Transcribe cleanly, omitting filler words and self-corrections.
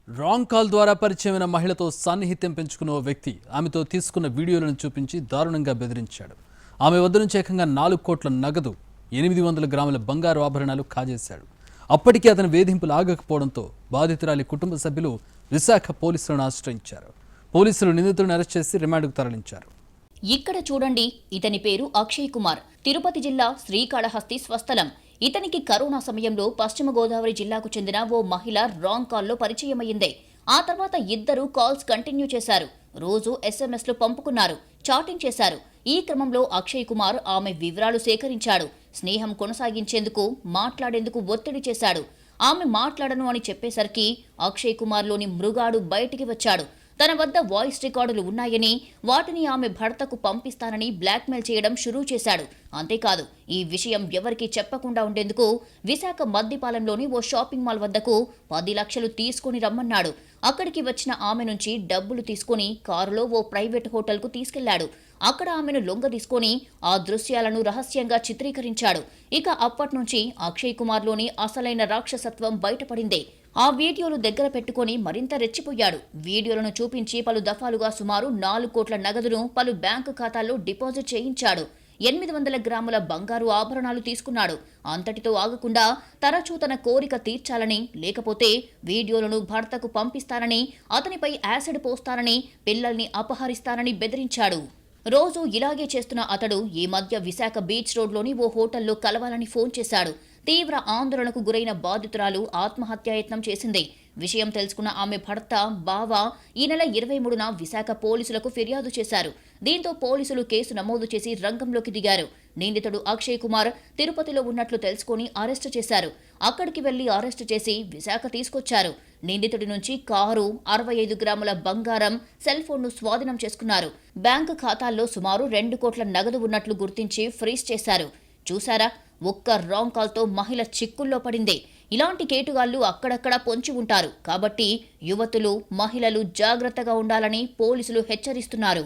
Wrong call ద్వారా పరిచయమైన మహిళతో సాన్నిహిత్యం పెంచుకున్న ఓ వ్యక్తి ఆమెతో తీసుకున్న వీడియోలను చూపించి దారుణంగా బెదిరించాడు. ఆమె వద్ద నుంచి ఏకంగా 4 కోట్ల నగదు, 800 గ్రాముల బంగారు ఆభరణాలు కాజేశాడు. అప్పటికీ అతని వేధింపులు ఆగకపోవడంతో బాధితురాలి కుటుంబ సభ్యులు విశాఖ పోలీసులను ఆశ్రయించారు. పోలీసులు నిందితులను అరెస్ట్ చేసి రిమాండ్కు తరలించారు. ఇక్కడ చూడండి, ఇతని పేరు అక్షయ్ కుమార్. తిరుపతి జిల్లా శ్రీకాళహస్తి స్వస్థలం. ఇతనికి కరోనా సమయంలో పశ్చిమ గోదావరి జిల్లాకు చెందిన ఓ మహిళ రాంగ్ కాల్లో పరిచయమైంది. ఆ తర్వాత ఇద్దరు కాల్స్ కంటిన్యూ చేశారు. రోజు ఎస్ఎంఎస్లు పంపుకున్నారు, చాటింగ్ చేశారు. ఈ క్రమంలో అక్షయ్ కుమార్ ఆమె వివరాలు సేకరించాడు. స్నేహం కొనసాగించేందుకు, మాట్లాడేందుకు ఒత్తిడి చేశాడు. ఆమె మాట్లాడను అని చెప్పేసరికి అక్షయ్ కుమార్లోని మృగాడు బయటికి వచ్చాడు. తన వద్ద వాయిస్ రికార్డులు ఉన్నాయని, వాటిని ఆమె భర్తకు పంపిస్తానని బ్లాక్మెయిల్ చేయడం షురూ చేశాడు. అంతేకాదు, ఈ విషయం ఎవరికీ చెప్పకుండా ఉండేందుకు విశాఖ మద్దిపాలెంలోని ఓ షాపింగ్ మాల్ వద్దకు 10 లక్షలు తీసుకుని రమ్మన్నాడు. అక్కడికి వచ్చిన ఆమె నుంచి డబ్బులు తీసుకుని కారులో ఓ ప్రైవేట్ హోటల్కు తీసుకెళ్లాడు. అక్కడ ఆమెను లొంగ తీసుకుని ఆ దృశ్యాలను రహస్యంగా చిత్రీకరించాడు. ఇక అప్పట్నుంచి అక్షయ్ కుమార్లోని అసలైన రాక్షసత్వం బయటపడింది. ఆ వీడియోలు దగ్గర పెట్టుకుని మరింత రెచ్చిపోయాడు. వీడియోలను చూపించి పలు దఫాలుగా సుమారు 4 కోట్ల నగదును పలు బ్యాంకు ఖాతాల్లో డిపాజిట్ చేయించాడు. 800 గ్రాముల బంగారు ఆభరణాలు తీసుకున్నాడు. అంతటితో ఆగకుండా తరచూ తన కోరిక తీర్చాలని, లేకపోతే వీడియోలను భర్తకు పంపిస్తానని, అతనిపై యాసిడ్ పోస్తానని, పిల్లల్ని అపహరిస్తానని బెదిరించాడు. రోజు ఇలాగే చేస్తున్న అతడు ఈ మధ్య విశాఖ బీచ్ రోడ్లోని ఓ హోటల్లో కలవాలని ఫోన్ చేశాడు. తీవ్ర ఆందోళనకు గురైన బాధితురాలు ఆత్మహత్యాయత్నం చేసింది. విషయం తెలుసుకున్న ఆమె భర్త, బావ ఈ నెల 23న విశాఖ పోలీసులకు ఫిర్యాదు చేశారు. దీంతో పోలీసులు కేసు నమోదు చేసి రంగంలోకి దిగారు. నిందితుడు అక్షయ్ కుమార్ తిరుపతిలో ఉన్నట్లు తెలుసుకుని అరెస్టు చేశారు. అక్కడికి వెళ్లి అరెస్టు చేసి విశాఖ తీసుకొచ్చారు. నిందితుడి నుంచి కారు, 65 గ్రాముల బంగారం, సెల్ ఫోన్ను స్వాధీనం చేసుకున్నారు. బ్యాంకు ఖాతాల్లో సుమారు 2 కోట్ల నగదు ఉన్నట్లు గుర్తించి ఫ్రీజ్ చేశారు. చూశారా, ఒక్క రాంగ్ కాల్తో మహిళ చిక్కుల్లో పడింది. ఇలాంటి కేటుగాళ్లు అక్కడక్కడా పొంచి ఉంటారు. కాబట్టి యువతులు, మహిళలు జాగ్రత్తగా ఉండాలని పోలీసులు హెచ్చరిస్తున్నారు.